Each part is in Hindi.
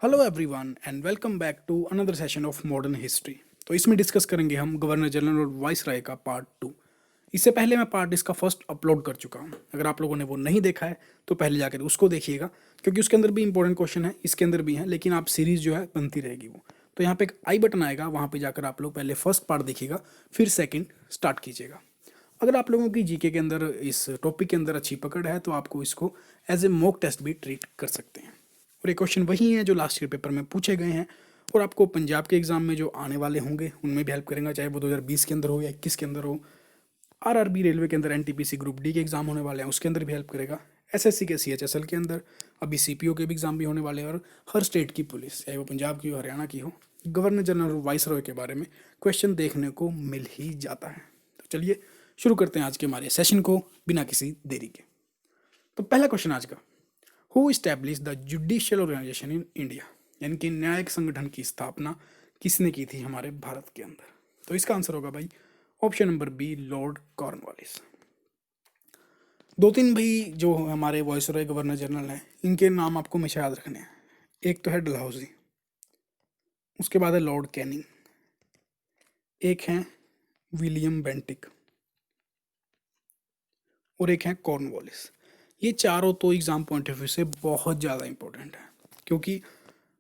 Hello everyone and welcome back to another session of modern history. तो इसमें डिस्कस करेंगे हम गवर्नर जनरल और वाइस राय का पार्ट 2। इससे पहले मैं पार्ट इसका फर्स्ट अपलोड कर चुका हूँ। अगर आप लोगों ने वो नहीं देखा है तो पहले जाकर उसको देखिएगा, क्योंकि उसके अंदर भी इंपॉर्टेंट क्वेश्चन है, इसके अंदर भी है, लेकिन आप सीरीज जो है बनती रहेगी वो। तो यहाँ पे एक आई बटन आएगा, वहाँ पे जाकर आप लोग पहले फर्स्ट पार्ट देखिएगा, फिर सेकेंड स्टार्ट कीजिएगा। अगर आप लोगों की जीके के अंदर इस टॉपिक के अंदर अच्छी पकड़ है तो आपको इसको एज ए मॉक टेस्ट भी ट्रीट कर सकते हैं। और ये क्वेश्चन वही हैं जो लास्ट ईयर पेपर में पूछे गए हैं और आपको पंजाब के एग्जाम में जो आने वाले होंगे उनमें भी हेल्प करेंगे, चाहे वो 2020 के अंदर हो या 21 के अंदर हो। आरआरबी रेलवे के अंदर एनटीपीसी ग्रुप डी के एग्जाम होने वाले हैं, उसके अंदर भी हेल्प करेगा। एसएससी के सीएचएसएल के अंदर अभी सीपीओ के भी एग्जाम भी होने वाले हैं। और हर स्टेट की पुलिस, चाहे वो पंजाब की हो हरियाणा की हो, गवर्नर जनरल और वाइस रॉय के बारे में क्वेश्चन देखने को मिल ही जाता है। तो चलिए शुरू करते हैं आज के हमारे सेशन को बिना किसी देरी के। तो पहला क्वेश्चन आज का, who establish the judicial organization in India, यानी कि न्यायिक संगठन की स्थापना किसने की थी हमारे भारत के अंदर। तो इसका आंसर होगा भाई option number B, Lord Cornwallis. दो तीन भाई जो हमारे वॉइसरॉय गवर्नर जनरल हैं, इनके नाम आपको हमेशा याद रखने हैं। एक तो है डलहौजी, उसके बाद है लॉर्ड कैनिंग, एक है विलियम बेंटिक और एक है कॉर्नवालिस। ये चारों तो एग्ज़ाम पॉइंट ऑफ व्यू से बहुत ज़्यादा इंपॉर्टेंट है, क्योंकि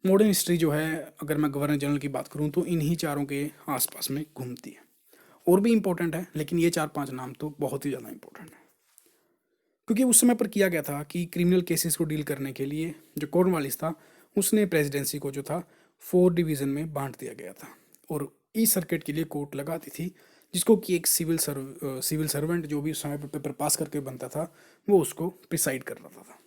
मॉडर्न हिस्ट्री जो है, अगर मैं गवर्नर जनरल की बात करूँ तो इन्हीं चारों के आसपास में घूमती है। और भी इम्पोर्टेंट है, लेकिन ये चार पांच नाम तो बहुत ही ज़्यादा इंपॉर्टेंट है, क्योंकि उस समय पर किया गया था कि क्रिमिनल केसेस को डील करने के लिए जो कॉर्नवालिस था, उसने प्रेसिडेंसी को जो था 4 डिवीज़न में बांट दिया गया था। और ई सर्किट के लिए कोर्ट लगाती थी, जिसको कि एक सिविल सर्वेंट जो भी उस समय पर पेपर पास करके बनता था, वो उसको प्रिसाइड कर रहा था।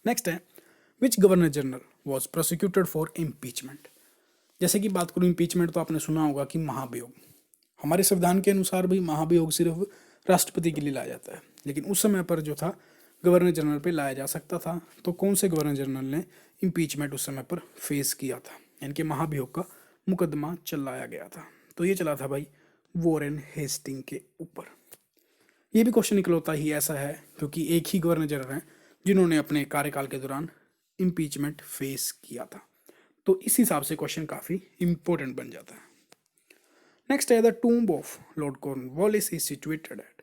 नेक्स्ट है, which governor general was prosecuted for impeachment. जैसे कि बात करूँ इम्पीचमेंट, तो आपने सुना होगा कि महाभियोग। हमारे संविधान के अनुसार भी महाभियोग सिर्फ राष्ट्रपति के लिए लाया जाता है, लेकिन उस समय पर जो था गवर्नर जनरल पे लाया जा सकता था। तो कौन से गवर्नर जनरल ने इम्पीचमेंट उस समय पर फेस किया था, यानी कि महाभियोग का मुकदमा चलाया गया था। तो ये चला था भाई वॉरेन हेस्टिंग के ऊपर। ये भी क्वेश्चन निकलता ही ऐसा है, क्योंकि एक ही गवर्नर जनरल हैं जिन्होंने अपने कार्यकाल के दौरान इम्पीचमेंट फेस किया था। तो इस हिसाब से क्वेश्चन काफ़ी इंपॉर्टेंट बन जाता है। नेक्स्ट है, the tomb of Lord Cornwallis is situated at.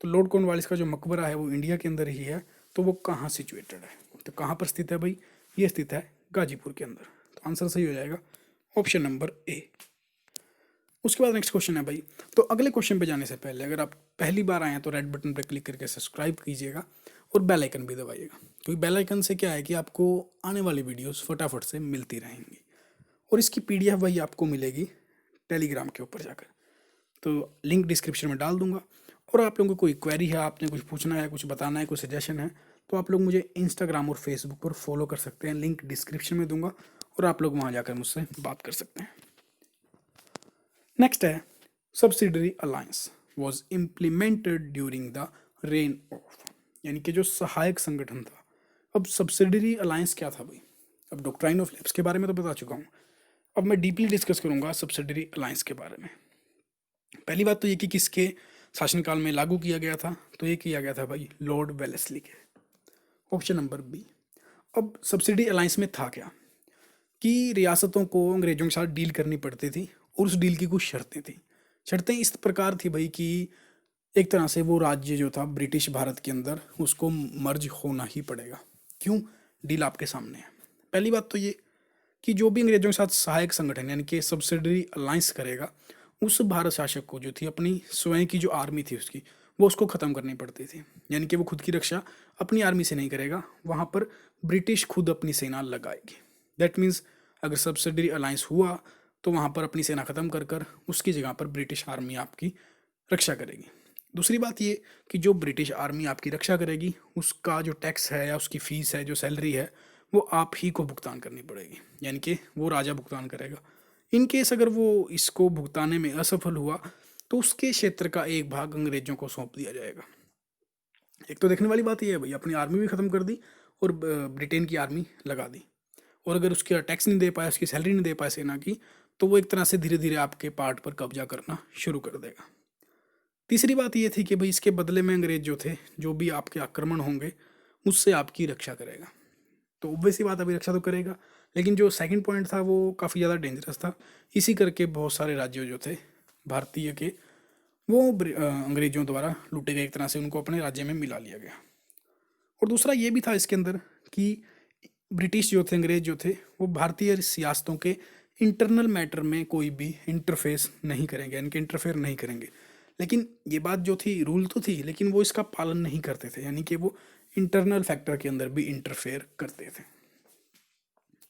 तो लॉर्ड कॉर्नवालिस का जो मकबरा है वो इंडिया के अंदर ही है, तो वो कहाँ सिचुएटेड है, तो कहाँ पर स्थित है भाई, ये स्थित है गाजीपुर के अंदर। तो आंसर सही हो जाएगा ऑप्शन नंबर ए। उसके बाद नेक्स्ट क्वेश्चन है भाई, तो अगले क्वेश्चन पे जाने से पहले अगर आप पहली बार आए हैं तो रेड बटन पर क्लिक करके सब्सक्राइब कीजिएगा और बेल आइकन भी दबाइएगा, क्योंकि बेल आइकन से क्या है कि आपको आने वाली वीडियोस फटाफट से मिलती रहेंगी। और इसकी पीडीएफ भाई आपको मिलेगी टेलीग्राम के ऊपर जाकर, तो लिंक डिस्क्रिप्शन में डाल दूंगा। और आप लोगों को कोई क्वेरी है, आपने कुछ पूछना है, कुछ बताना है, कोई सजेशन है, तो आप लोग मुझे इंस्टाग्राम और फेसबुक पर फॉलो कर सकते हैं, लिंक डिस्क्रिप्शन में दूंगा और आप लोग वहाँ जाकर मुझसे बात कर सकते हैं। नेक्स्ट है, subsidiary alliance was implemented during the rain of, यानी कि जो सहायक संगठन था। अब सब्सिडरी अलायंस क्या था भाई, अब डॉक्ट्राइन ऑफ लैप्स के बारे में तो बता चुका हूँ, अब मैं डीपली डिस्कस करूंगा सब्सिडरी अलायंस के बारे में। पहली बात तो ये कि किसके शासनकाल में लागू किया गया था, तो ये किया गया था भाई लॉर्ड वेलेस्ली के, ऑप्शन नंबर बी। अब सब्सिडी अलायंस में था क्या कि रियासतों को अंग्रेजों के साथ डील करनी पड़ती थी और उस डील की कुछ शर्तें थी। शर्तें इस प्रकार थी भाई कि एक तरह से वो राज्य जो था ब्रिटिश भारत के अंदर, उसको मर्ज होना ही पड़ेगा। क्यों, डील आपके सामने है। पहली बात तो ये कि जो भी अंग्रेजों के साथ सहायक संगठन यानी कि सब्सिडरी अलायंस करेगा, उस भारत शासक को जो थी अपनी स्वयं की जो आर्मी थी उसकी, वो उसको ख़त्म करनी पड़ती थी। यानी कि वो खुद की रक्षा अपनी आर्मी से नहीं करेगा, वहाँ पर ब्रिटिश खुद अपनी सेना लगाएगी। दैट मीन्स अगर सब्सिडरी अलायंस हुआ तो वहाँ पर अपनी सेना ख़त्म कर कर उसकी जगह पर ब्रिटिश आर्मी आपकी रक्षा करेगी। दूसरी बात ये कि जो ब्रिटिश आर्मी आपकी रक्षा करेगी, उसका जो टैक्स है या उसकी फ़ीस है, जो सैलरी है, वो आप ही को भुगतान करनी पड़ेगी, यानी कि वो राजा भुगतान करेगा। इन केस अगर वो इसको भुगताने में असफल हुआ तो उसके क्षेत्र का एक भाग अंग्रेजों को सौंप दिया जाएगा। एक तो देखने वाली बात यह है भाई, अपनी आर्मी भी ख़त्म कर दी और ब्रिटेन की आर्मी लगा दी। और अगर उसका टैक्स नहीं दे पाया, उसकी सैलरी नहीं दे पाया सेना की, तो वो एक तरह से धीरे धीरे आपके पार्ट पर कब्जा करना शुरू कर देगा। तीसरी बात ये थी कि भाई इसके बदले में अंग्रेज जो थे, जो भी आपके आक्रमण होंगे उससे आपकी रक्षा करेगा। तो ऑब्वियस सी बात, अभी रक्षा तो करेगा। लेकिन जो सेकंड पॉइंट था वो काफ़ी ज़्यादा डेंजरस था। इसी करके बहुत सारे राज्य जो थे भारतीय के, वो अंग्रेजों द्वारा लूटे गए, एक तरह से उनको अपने राज्य में मिला लिया गया। और दूसरा ये भी था इसके अंदर कि ब्रिटिश जो थे, अंग्रेज जो थे, वो भारतीय सियासतों के इंटरनल मैटर में कोई भी इंटरफेस नहीं करेंगे, इनके इंटरफेयर नहीं करेंगे। लेकिन ये बात जो थी, रूल तो थी, लेकिन वो इसका पालन नहीं करते थे, यानी कि वो इंटरनल फैक्टर के अंदर भी इंटरफेयर करते थे।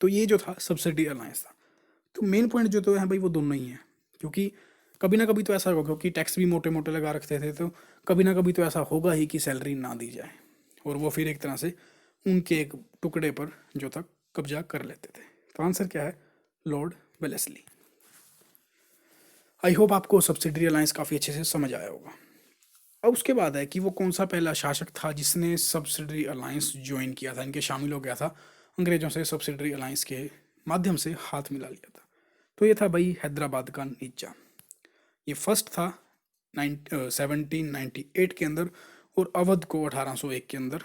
तो ये जो था सब्सिडी अलायंस था। तो मेन पॉइंट जो तो है भाई वो दोनों ही हैं, क्योंकि कभी ना कभी तो ऐसा होगा, क्योंकि टैक्स भी मोटे मोटे लगा रखते थे, तो कभी ना कभी तो ऐसा होगा ही कि सैलरी ना दी जाए, और वो फिर एक तरह से उनके एक टुकड़े पर जो था कब्जा कर लेते थे। तो आंसर क्या है? Lord Wellesley. आई होप आपको सब्सिडरी अलायंस काफ़ी अच्छे से समझ आया होगा। अब उसके बाद है कि वो कौन सा पहला शासक था जिसने सब्सिडरी अलायंस ज्वाइन किया था, इनके शामिल हो गया था, अंग्रेजों से सब्सिडरी अलायंस के माध्यम से हाथ मिला लिया था। तो ये था भाई हैदराबाद का निजाम। ये फर्स्ट था 1798 के अंदर, और अवध को 1801 के अंदर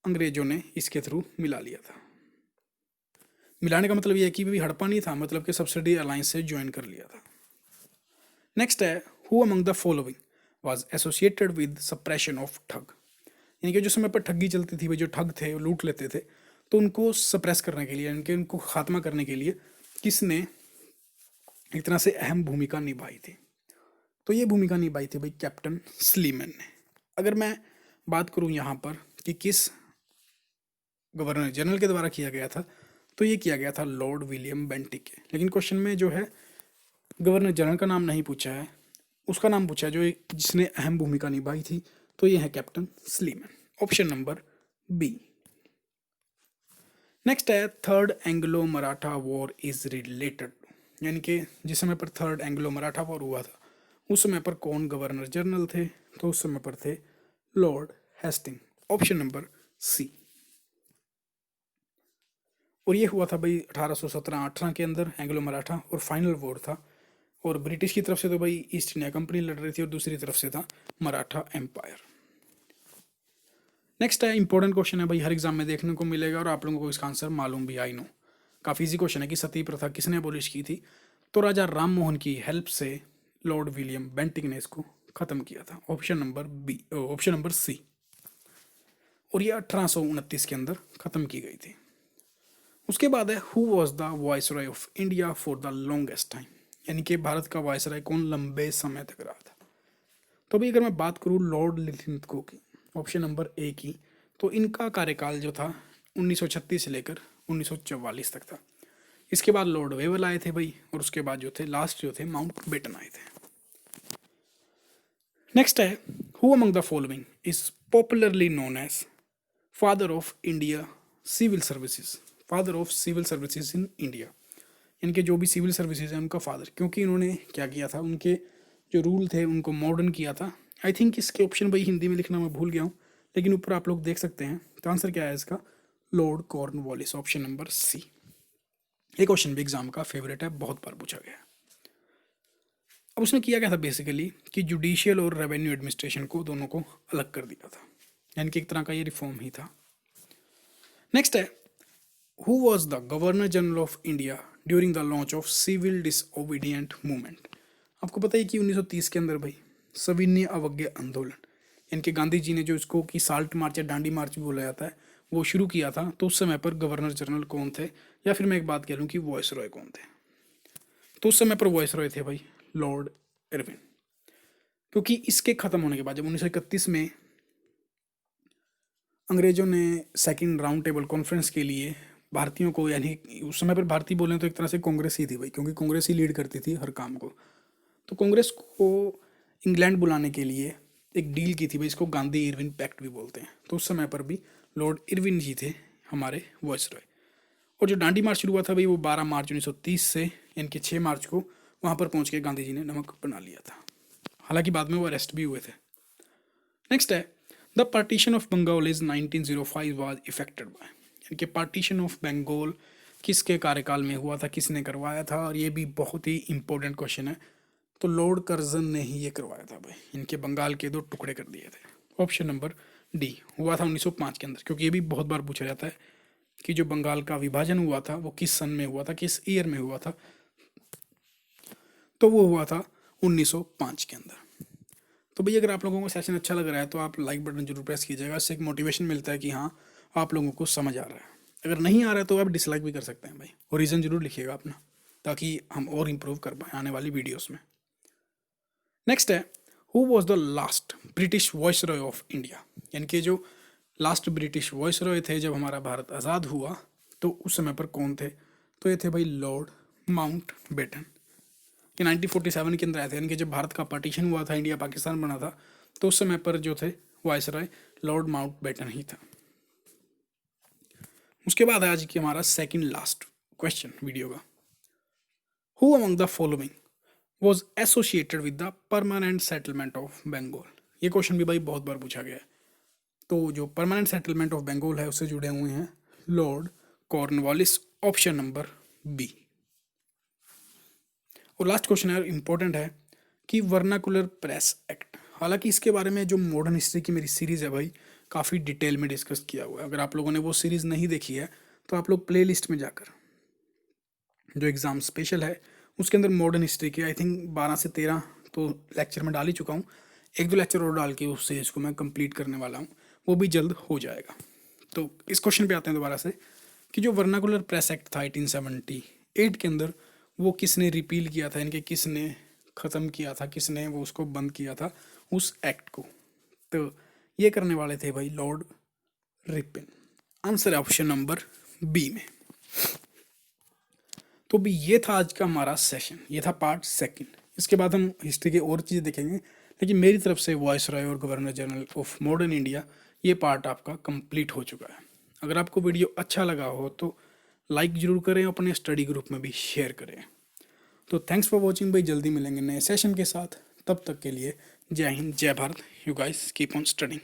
अंग्रेजों ने इसके थ्रू मिला लिया था। मिलाने का मतलब ये है कि भी हड़पा नहीं था, मतलब कि सब्सिडी अलायंस से ज्वाइन कर लिया था। नेक्स्ट है, who among the following was associated with suppression of ठग। यानी कि जो समय पर ठगी चलती थी, भाई जो ठग थे वो लूट लेते थे, तो उनको सप्रेस करने के लिए, यानी कि उनको खात्मा करने के लिए किसने एक तरह से अहम भूमिका निभाई थी? तो ये भूमिका निभाई थी भाई कैप्टन स्लीमैन ने। अगर मैं बात करूं यहाँ पर कि किस गवर्नर जनरल के द्वारा किया गया था, तो ये किया गया था लॉर्ड विलियम बेंटिक के। लेकिन क्वेश्चन में जो है गवर्नर जनरल का नाम नहीं पूछा है, उसका नाम पूछा है जो जिसने अहम भूमिका निभाई थी, तो ये है captain Sleeman. Option number B. Next है, third Anglo Maratha war is related, यानी कि जिस समय पर थर्ड एंग्लो मराठा वॉर हुआ था उस समय पर कौन गवर्नर जनरल थे? तो उस समय पर थे Lord Hasting. Option number C. और ये हुआ था भाई 1817-18 के अंदर एंग्लो मराठा, और फाइनल वॉर था। और ब्रिटिश की तरफ से तो भाई ईस्ट इंडिया कंपनी लड़ रही थी, और दूसरी तरफ से था मराठा एम्पायर। नेक्स्ट है, इंपॉर्टेंट क्वेश्चन है भाई, हर एग्जाम में देखने को मिलेगा, और आप लोगों को इसका आंसर मालूम भी, आई नो। काफ़ी इजी क्वेश्चन है कि सती प्रथा किसने अबॉलिश की थी? तो राजा राम मोहन की हेल्प से लॉर्ड विलियम बेंटिक ने इसको खत्म किया था। Option number B, option number C. और ये 1829 के अंदर खत्म की गई थी। उसके बाद है, who was the viceroy of India for the longest time, यानी कि भारत का वायसरॉय कौन लंबे समय तक रहा था? तो अभी अगर मैं बात करूँ लॉर्ड लिथिंथको की, ऑप्शन नंबर ए की, तो इनका कार्यकाल जो था 1936 से लेकर 1944 तक था। इसके बाद लॉर्ड वेवल आए थे भाई, और उसके बाद जो थे लास्ट जो थे माउंट बेटन आए थे। नेक्स्ट है, who among the following is popularly known as father of India civil services, father of civil services in India, इनके जो भी सिविल सर्विसेज हैं उनका फादर, क्योंकि इन्होंने क्या किया था, उनके जो रूल थे उनको मॉडर्न किया था। आई थिंक इसके ऑप्शन भाई हिंदी में लिखना मैं भूल गया हूँ, लेकिन ऊपर आप लोग देख सकते हैं। तो आंसर क्या है इसका? Lord Cornwallis. Option number C. एक क्वेश्चन भी एग्जाम का फेवरेट है, बहुत बार पूछा गया है। अब उसने किया क्या था बेसिकली कि जुडिशियल और रेवेन्यू एडमिनिस्ट्रेशन को दोनों को अलग कर दिया था, यानी कि एक तरह का ये रिफॉर्म ही था। नेक्स्ट है, who was the governor general of India during the launch of civil disobedient movement? आपको पता है कि 1930 के अंदर भाई सविनय अवज्ञा आंदोलन, यानी कि गांधी जी ने जो इसको कि साल्ट मार्च या डांडी मार्च भी बोला जाता है, वो शुरू किया था। तो उस समय पर गवर्नर जनरल कौन थे, या फिर मैं एक बात कह लूँ कि वॉइस रॉय कौन थे? तो उस समय पर वॉइस रॉय थे भाई लॉर्ड इरविन। क्योंकि इसके खत्म होने के बाद जब 1931 में अंग्रेजों ने सेकंड राउंड टेबल कॉन्फ्रेंस के लिए भारतीयों को, यानी उस समय पर भारतीय बोले तो एक तरह से कांग्रेस ही थी भाई, क्योंकि कांग्रेस ही लीड करती थी हर काम को। तो कांग्रेस को इंग्लैंड बुलाने के लिए एक डील की थी भाई, इसको गांधी इरविन पैक्ट भी बोलते हैं। तो उस समय पर भी लॉर्ड इरविन जी थे हमारे वॉइस रॉय। और जो डांडी मार्च शुरू हुआ था भाई वो 12 मार्च 1930 से, यानी कि 6 मार्च को वहाँ पर पहुँच के गांधी जी ने नमक बना लिया था। हालांकि बाद में वो अरेस्ट भी हुए थे। नेक्स्ट है, the partition of Bengal is 1905 was effected by, यानी कि पार्टीशन ऑफ बंगाल किसके कार्यकाल में हुआ था, किसने करवाया था? और ये भी बहुत ही इंपॉर्टेंट क्वेश्चन है। तो लॉर्ड कर्जन ने ही ये करवाया था भाई, इनके बंगाल के 2 टुकड़े कर दिए थे। ऑप्शन नंबर डी, हुआ था 1905 के अंदर, क्योंकि ये भी बहुत बार पूछा जाता है कि जो बंगाल का विभाजन हुआ था वो किस सन में हुआ था, किस ईयर में हुआ था, तो वो हुआ था 1905 के अंदर। तो भैया अगर आप लोगों को सेशन अच्छा लग रहा है तो आप लाइक बटन जरूर प्रेस कीजिएगा, इससे एक मोटिवेशन मिलता है कि हाँ आप लोगों को समझ आ रहा है। अगर नहीं आ रहा है तो आप डिसलाइक भी कर सकते हैं भाई, और रीज़न जरूर लिखिएगा अपना, ताकि हम और इम्प्रूव कर पाएँ आने वाली वीडियोस में। नेक्स्ट है, who was the last British voice Roy of India, यानी कि जो लास्ट ब्रिटिश वॉइस रॉय थे जब हमारा भारत आज़ाद हुआ तो उस समय पर कौन थे, तो ये थे भाई लॉर्ड माउंट बेटन। ये 1947 के अंदर आए थे, यानी कि जब भारत का पार्टीशन हुआ था, इंडिया पाकिस्तान बना था, तो उस समय पर जो थे viceroy lord Mountbatten ही था। उसके बाद आज की हमारा सेकंड लास्ट क्वेश्चन वीडियो का, who among the following was associated with the permanent settlement of Bengal. ये क्वेश्चन भी भाई बहुत बार पूछा गया है। तो जो परमानेंट सेटलमेंट ऑफ बंगाल है उससे जुड़े हुए हैं Lord Cornwallis, option number B. और लास्ट क्वेश्चन है, इंपॉर्टेंट है, कि वर्नाकुलर प्रेस एक्ट। हालांकि इसके बारे में जो मॉडर्न हिस्ट्री की मेरी सीरीज़ है भाई काफ़ी डिटेल में डिस्कस किया हुआ है। अगर आप लोगों ने वो सीरीज़ नहीं देखी है तो आप लोग प्ले लिस्ट में जाकर जो एग्ज़ाम स्पेशल है उसके अंदर मॉडर्न हिस्ट्री के आई थिंक 12 से 13 तो लेक्चर में डाल ही चुका हूँ, एक दो लेक्चर और डाल के उस सीरीज़ को मैं कंप्लीट करने वाला हूँ, वो भी जल्द हो जाएगा। तो इस क्वेश्चन पे आते हैं दोबारा से, कि जो वर्नाकुलर प्रेस एक्ट था 1878 के अंदर, वो किसने रिपील किया था, यानी कि किसने ख़त्म किया था, किसने वो उसको बंद किया था उस एक्ट को। तो ये करने वाले थे भाई लॉर्ड रिपन। आंसर है ऑप्शन नंबर बी में। तो भी ये था आज का हमारा सेशन, ये था पार्ट सेकंड। इसके बाद हम हिस्ट्री के और चीज़ें देखेंगे, लेकिन मेरी तरफ से वॉइस रॉय और governor general of modern India ये पार्ट आपका कंप्लीट हो चुका है। अगर आपको वीडियो अच्छा लगा हो तो लाइक ज़रूर करें, अपने स्टडी ग्रुप में भी शेयर करें। तो थैंक्स फॉर वॉचिंग भाई, जल्दी मिलेंगे नए सेशन के साथ, तब तक के लिए जय हिंद जय Bharat. You guys keep on studying.